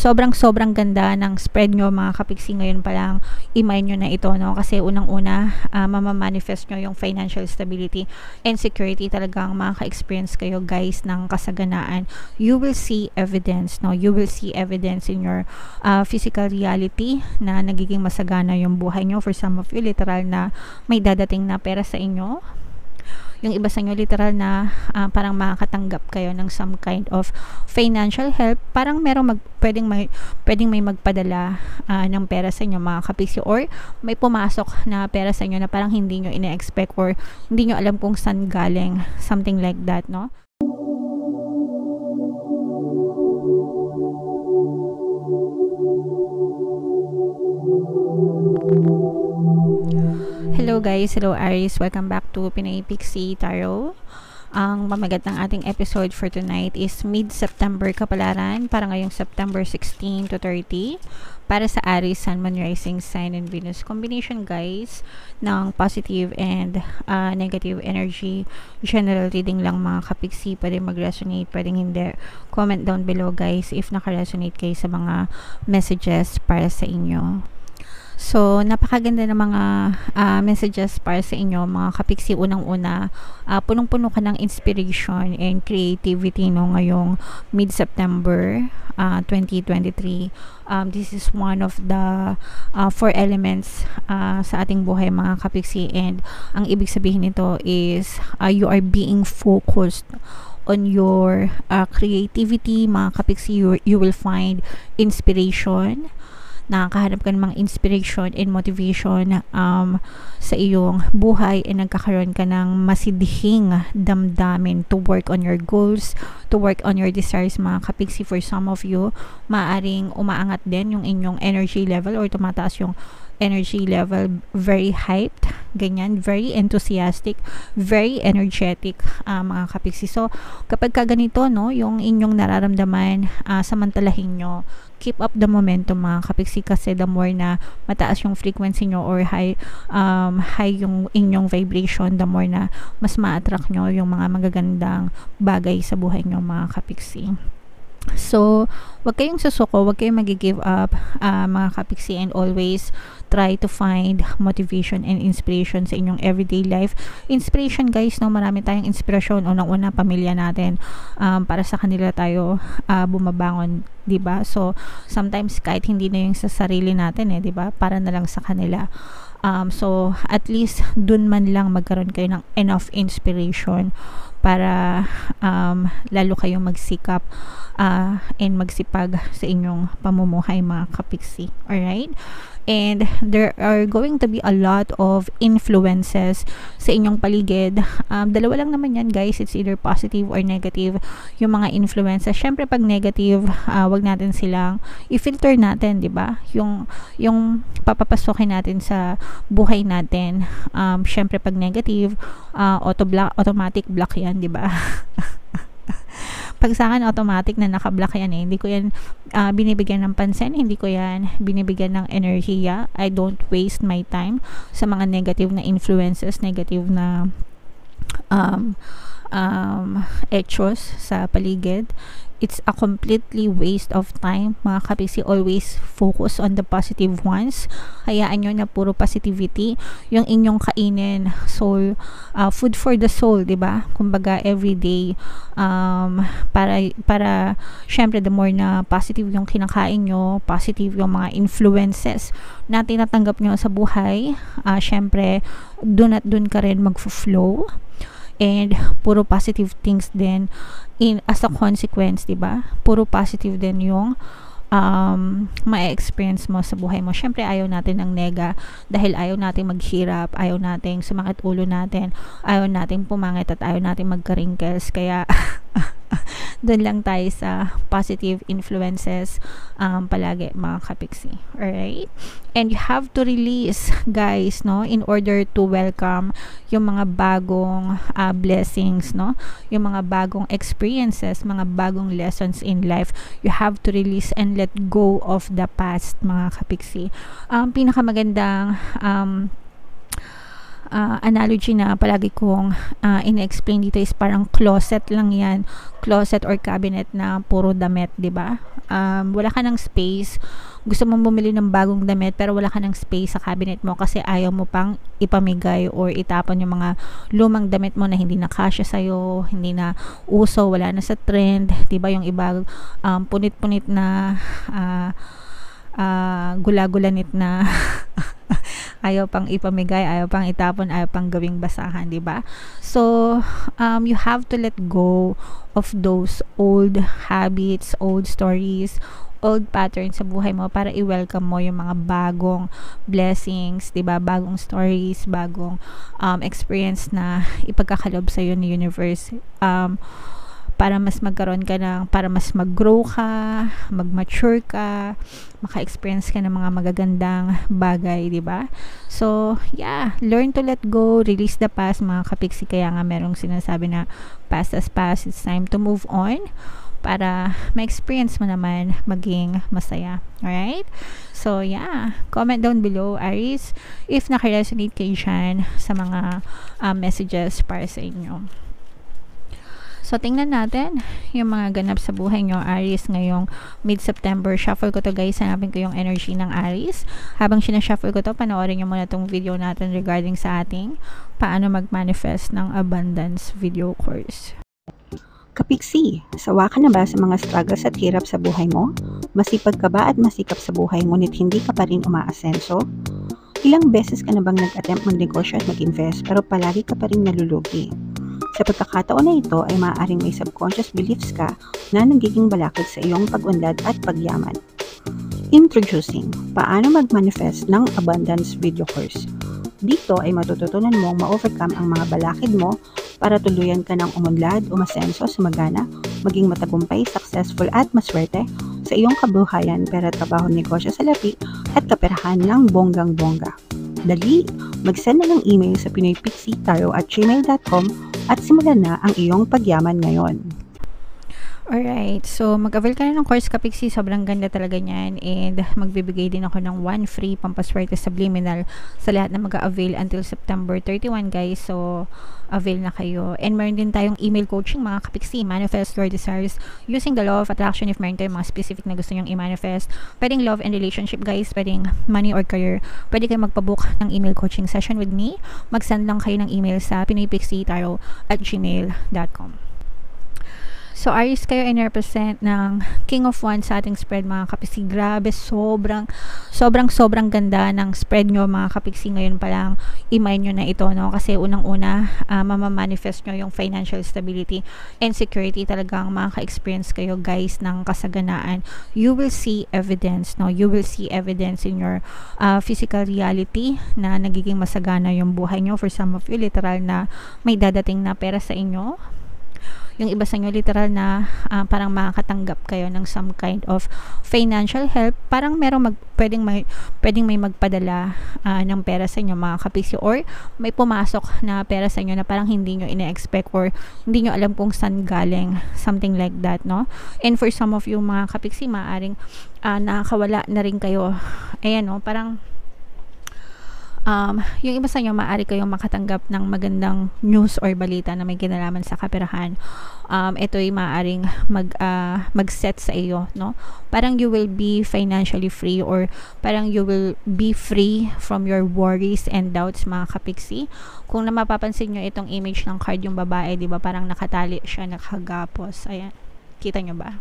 sobrang ganda ng spread nyo mga kapiksi. Ngayon pa lang i-mind nyo na ito, no? Kasi unang-una, mamamanifest nyo yung financial stability and security. Talagang makaka-experience kayo guys ng kasaganaan. You will see evidence, no? You will see evidence in your physical reality na nagiging masagana yung buhay nyo. For some of you, literal na may dadating na pera sa inyo. Yung iba sa inyo literal na parang makakatanggap kayo ng some kind of financial help. Parang pwedeng may magpadala ng pera sa inyo mga kapiksi, or may pumasok na pera sa inyo na parang hindi nyo ina-expect or hindi nyo alam kung saan galing, something like that, no? Hello guys, hello Aries, welcome back to Pinay Pixie Tarot. Ang mamagat ng ating episode for tonight is mid-September kapalaran para ngayong September 16 to 30 para sa Aries, Sun, Moon, Rising Sign, and Venus combination guys ng positive and negative energy. General reading lang mga kapiksi, pwede mag-resonate, pwedeng hindi. Comment down below guys if naka-resonate kayo sa mga messages para sa inyo. So, napakaganda ng mga messages para sa inyo, mga kapiksi. Unang-una, punong-puno ka ng inspiration and creativity, no, ngayong mid-September 2023. This is one of the 4 elements sa ating buhay, mga kapiksi. And ang ibig sabihin nito is you are being focused on your creativity, mga kapiksi. You will find inspiration. Nakakahanap ka ng mga inspiration and motivation sa iyong buhay, and nagkakaroon ka ng masidhing damdamin to work on your goals, to work on your desires, mga kapiksi. For some of you, maaring umaangat din yung inyong energy level or tumataas yung energy level, very hyped, ganyan, very enthusiastic, very energetic, mga kapiksi. So, kapag ka ganito, no, yung inyong nararamdaman, samantalahin nyo, keep up the momentum, mga kapiksi, kasi the more na mataas yung frequency nyo or high yung inyong vibration, the more na mas ma-attract nyo yung mga magagandang bagay sa buhay nyo, mga kapiksi. So, wag kayong susuko, wag kayong mag-give up, mga kapiksi, and always try to find motivation and inspiration sa inyong everyday life. Inspiration guys, no, marami tayong inspirasyon. Unang-una, pamilya natin, para sa kanila tayo bumabangon, 'di ba? So, sometimes kahit hindi na yung sa sarili natin, 'di ba? Para na lang sa kanila. So, at least dun man lang magkaroon kayo ng enough inspiration para lalo kayong magsikap and magsipag sa inyong pamumuhay, mga kapiksi. Alright? And there are going to be a lot of influences sa inyong paligid. Dalawa lang naman yan guys, it's either positive or negative yung mga influences. Syempre pag negative, wag natin silang i-filter natin, di ba? Yung papapasokin natin sa buhay natin. Syempre pag negative, automatic block yan, di ba? Pag sa akin, automatic na naka-block yan eh. Hindi ko yan binibigyan ng pansin, hindi ko yan binibigyan ng enerhiya. I don't waste my time sa mga negative na influences, negative na echos sa paligid. It's a completely waste of time, mga kapiksi. Always focus on the positive ones. Hayaan nyo na puro positivity yung inyong kainin. Soul, food for the soul, diba? Kumbaga everyday, para syempre the more na positive yung kinakain nyo, positive yung mga influences na tinatanggap nyo sa buhay, syempre dun at dun ka rin mag-flow. And puro positive things din as a consequence, diba? Puro positive din yung ma-experience mo sa buhay mo. Syempre ayaw natin ng nega dahil ayaw natin maghirap, ayaw nating sumakit ulo natin, ayaw nating pumangit, at ayaw nating magka-wrinkles. Kaya doon lang tayo sa positive influences palagi, mga kapiksi. Alright? And you have to release, guys, no, in order to welcome yung mga bagong blessings, no, yung mga bagong experiences, mga bagong lessons in life. You have to release and let go of the past, mga kapiksi. Pinakamagandang analogy na palagi kong ina-explain dito is parang closet lang yan, closet or cabinet na puro damit, di ba? Wala ka ng space, gusto mong bumili ng bagong damit pero wala ka ng space sa cabinet mo kasi ayaw mo pang ipamigay or itapon yung mga lumang damit mo na hindi na kasya sa'yo, hindi na uso, wala na sa trend, di ba? Yung iba punit-punit na gula-gulanit na ayaw pang ipamigay, ayaw pang itapon, ayaw pang gawing basahan, di ba? So, you have to let go of those old habits, old stories, old patterns sa buhay mo para i-welcome mo yung mga bagong blessings, di ba? Bagong stories, bagong experience na ipagkakalob sa iyo ni universe. Para mas magkaroon ka para mas mag-grow ka, mag-mature ka, maka-experience ka ng mga magagandang bagay, di ba? So, yeah, learn to let go, release the past, mga kapiksi. Kaya nga merong sinasabi na past as past, it's time to move on para ma-experience mo naman maging masaya. Alright? So, yeah, comment down below, Aries, if naka-resonate kayo dyan sa mga messages para sa inyo. So, tingnan natin yung mga ganap sa buhay nyo, Aries, ngayong mid-September. Shuffle ko to, guys. Hanapin ko yung energy ng Aries. Habang sinashuffle ko to, panoorin nyo muna tong video natin regarding sa ating paano mag-manifest ng abundance video course. Kapiksi, sawa ka na ba sa mga struggles at hirap sa buhay mo? Masipag ka ba at masikap sa buhay ngunit hindi ka pa rin umaasenso? Ilang beses ka na bang nag-attempt magnegosyo at mag-invest pero palagi ka pa rin nalulugi? Sa pagkakataon na ito ay maaaring may subconscious beliefs ka na nagiging balakid sa iyong pag-unlad at pagyaman. Introducing, paano mag-manifest ng abundance video course. Dito ay matututunan mong ma-overcome ang mga balakid mo para tuluyan ka ng umunlad, umasenso, sumagana, maging matagumpay, successful at maswerte sa iyong kabuhayan, pera, trabaho, negosyo, salapi at kaperahan ng bonggang-bongga. Dali, mag-send na ng email sa pinoypixietarot@gmail.com at simulan na ang iyong pagyaman ngayon. Alright, so mag-avail ka na ng course, Kapiksi. Sobrang ganda talaga niyan, and magbibigay din ako ng 1 free pampaswerte subliminal sa lahat na mag-avail until September 31, guys. So, avail na kayo. And meron din tayong email coaching, mga Kapiksi. Manifest your desires using the law of attraction. If meron tayong mga specific na gusto nyong i-manifest, pwedeng love and relationship, guys, pwedeng money or career, pwede kayo magpabook ng email coaching session with me. Mag-send lang kayo ng email sa pinoypixietarot@gmail.com. So, Aries, kayo ay represent ng King of Wands sa ating spread, mga kapiksi. Grabe, sobrang ganda ng spread nyo, mga kapiksi. Ngayon pa lang, i-mind nyo na ito, no? Kasi unang-una, mamamanifest nyo yung financial stability and security. Talagang makaka-experience kayo, guys, ng kasaganaan. You will see evidence, no? You will see evidence in your physical reality na nagiging masagana yung buhay nyo. For some of you, literal na may dadating na pera sa inyo. Yung iba sa inyo, literal na parang makakatanggap kayo ng some kind of financial help. Parang pwedeng may magpadala ng pera sa inyo, mga kapiksi, or may pumasok na pera sa inyo na parang hindi nyo ina-expect or hindi nyo alam kung saan galing, something like that, no? And for some of you, mga kapiksi, maaaring nakakawala na rin kayo. Ayan, no? Parang yung iba sa inyo, maaari kayong makatanggap ng magandang news or balita na may kinalaman sa kaperahan. Ito'y maaaring mag-set sa iyo, no? Parang you will be financially free, or parang you will be free from your worries and doubts, mga kapiksi. Kung mapapansin nyo itong image ng card, yung babae, di ba, parang nakatali siya, nakagapos. Ayan, kita nyo ba?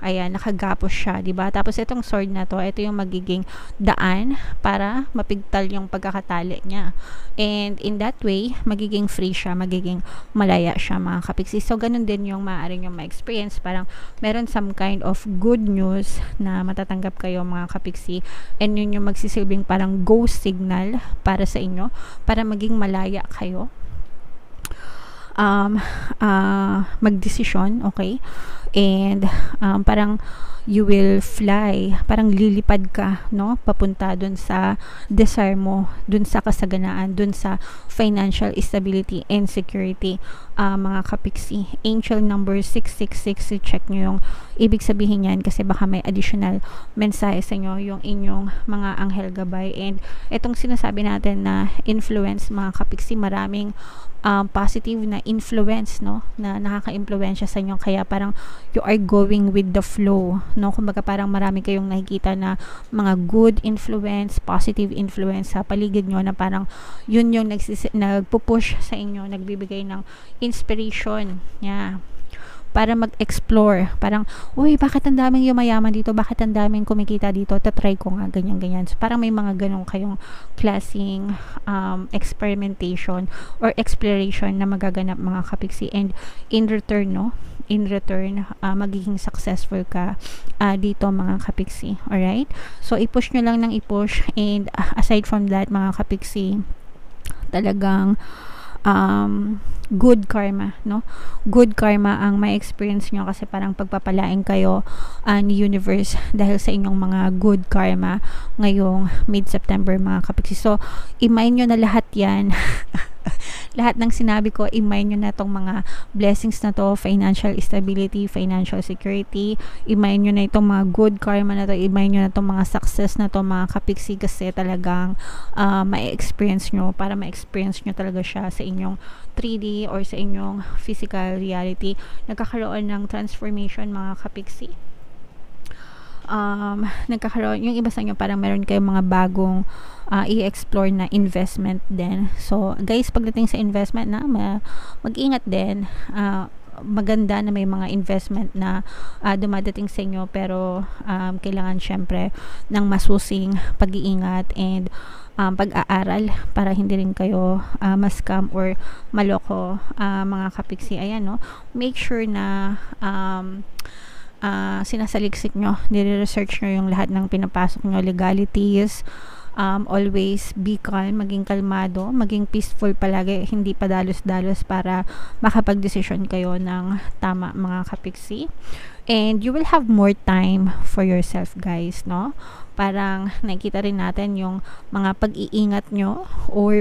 Ayan, nakagapos siya, 'di ba? Tapos itong sword na to, ito yung magiging daan para mapigtal yung pagkakatali niya. And in that way, magiging free siya, magiging malaya siya, mga kapiksi. So, ganun din yung maaaring yung ma-experience. Parang meron some kind of good news na matatanggap kayo, mga kapiksi. And yun yung magsisilbing parang go signal para sa inyo, para maging malaya kayo. magdesisyon, okay? And parang you will fly, parang lilipad ka, no, papunta dun sa desire mo, dun sa kasaganaan, dun sa financial stability and security. Mga kapiksi, angel number 666, check nyo yung ibig sabihin yan, kasi baka may additional mensahe sa inyo yung inyong mga anghel gabay. And itong sinasabi natin na influence, mga kapiksi, maraming positive na influence, no, na nakaka-impluwensya sa inyo, kaya parang you are going with the flow, no, kumbaga parang marami kayong nakikita na mga good influence, positive influence sa paligid nyo, na parang yun yung nagpupush sa inyo, nagbibigay ng inspiration, para mag-explore. Parang, uy, bakit ang daming yumayaman dito? Bakit ang daming kumikita dito? Tatry ko nga, ganyan-ganyan. So, parang may mga ganong kayong klaseng experimentation or exploration na magaganap, mga kapiksi. And in return, no? In return, magiging successful ka dito, mga kapiksi. Alright? So, i-push nyo lang ng i-push. And aside from that, mga kapiksi, talagang good karma, no? Good karma ang may experience nyo, kasi parang pagpapalain kayo ni universe dahil sa inyong mga good karma ngayong mid-September, mga kapiksi. So, i-mind nyo na lahat yan. Lahat ng sinabi ko, i-mind nyo na itong mga blessings na to, financial stability, financial security, i-mind nyo na itong mga good karma na to, i-mind nyo na itong mga success na to, mga kapiksi, kasi talagang ma-experience nyo, para ma-experience nyo talaga siya sa inyong 3D or sa inyong physical reality. Nagkakaroon ng transformation, mga kapiksi. Nagkakaroon, yung iba sa inyo parang meron kayong mga bagong i-explore na investment din. So guys, pagdating sa investment, na mag-ingat din. Maganda na may mga investment na dumadating sa inyo, pero kailangan syempre ng masusing pag-iingat and pag-aaral para hindi rin kayo ma-scam or maloko, mga kapiksi. Ayan, no, make sure na sinasaliksik nyo, nire-research nyo yung lahat ng pinapasok nyo, legalities. Always be calm, maging kalmado, maging peaceful palagi, hindi pa dalos-dalos, para makapag-desisyon kayo ng tama, mga kapiksi. And you will have more time for yourself, guys, no? Parang nakikita rin natin yung mga pag-iingat nyo or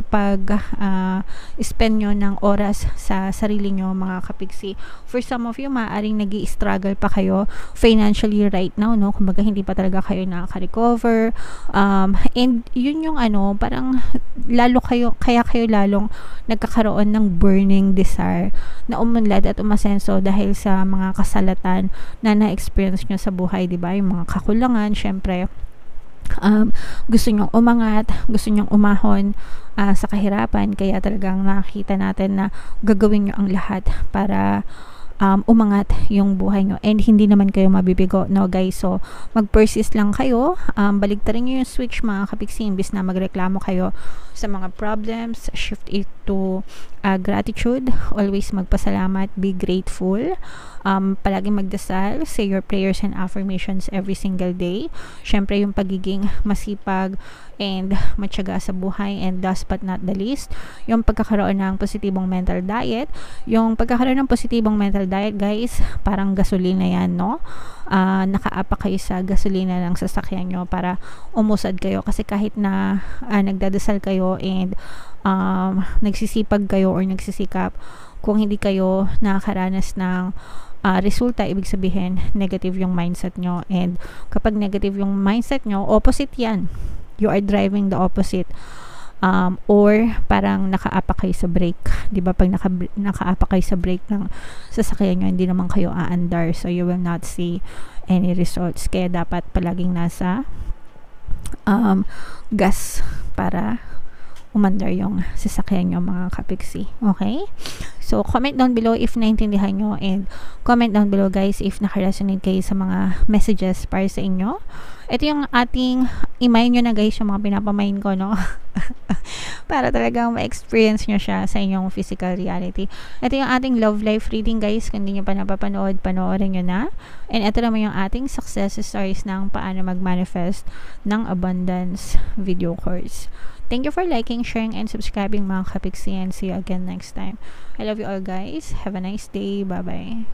spend nyo ng oras sa sarili nyo, mga kapiksi. For some of you, maaaring nag-i-struggle pa kayo financially right now, no? Kumbaga hindi pa talaga kayo nakaka-recover. And yun yung parang kaya kayo lalong nagkakaroon ng burning desire na umunlad at umasenso dahil sa mga kasalatan na na-experience nyo sa buhay, diba? Yung mga kakulangan, syempre, gusto nyong umangat, gusto nyong umahon sa kahirapan, kaya talagang nakita natin na gagawin nyo ang lahat para umangat yung buhay nyo, and hindi naman kayo mabibigo, no, guys? So mag-persist lang kayo, baligtarin nyo yung switch, mga kapiksi. Imbis na magreklamo kayo sa mga problems, shift it to gratitude. Always magpasalamat, be grateful, palaging magdasal, say your prayers and affirmations every single day. Syempre yung pagiging masipag and matyaga sa buhay, and last but not the least, yung pagkakaroon ng positibong mental diet. Yung pagkakaroon ng positibong mental diet, guys, parang gasolina yan, no? Nakaapa kayo sa gasolina ng sasakyan nyo para umusad kayo, kasi kahit na nagdadasal kayo and nagsisipag kayo or nagsisikap, kung hindi kayo nakakaranas ng resulta, ibig sabihin negative yung mindset nyo, and kapag negative yung mindset nyo, opposite yan, you are driving the opposite. Or parang nakaapa kayo sa brake, di ba? Pag nakaapa kayo sa brake ng sasakyan nyo, hindi naman kayo aandar, so you will not see any results. Kaya dapat palaging nasa gas para umandar yung sasakyan nyo, mga kapiksi. Okay? So, comment down below if naintindihan nyo, and comment down below, guys, if nakaresonate kayo sa mga messages para sa inyo. Ito yung ating i-mind nyo na, guys, yung mga pinapamain ko, no? Para talagang ma-experience nyo siya sa inyong physical reality. Ito yung ating love life reading, guys. Kung hindi nyo pa napapanood, panoorin nyo na. And ito naman yung ating success stories ng paano mag-manifest ng abundance video course. Thank you for liking, sharing, and subscribing mga kapiksi, and see you again next time. I love you all guys. Have a nice day. Bye-bye.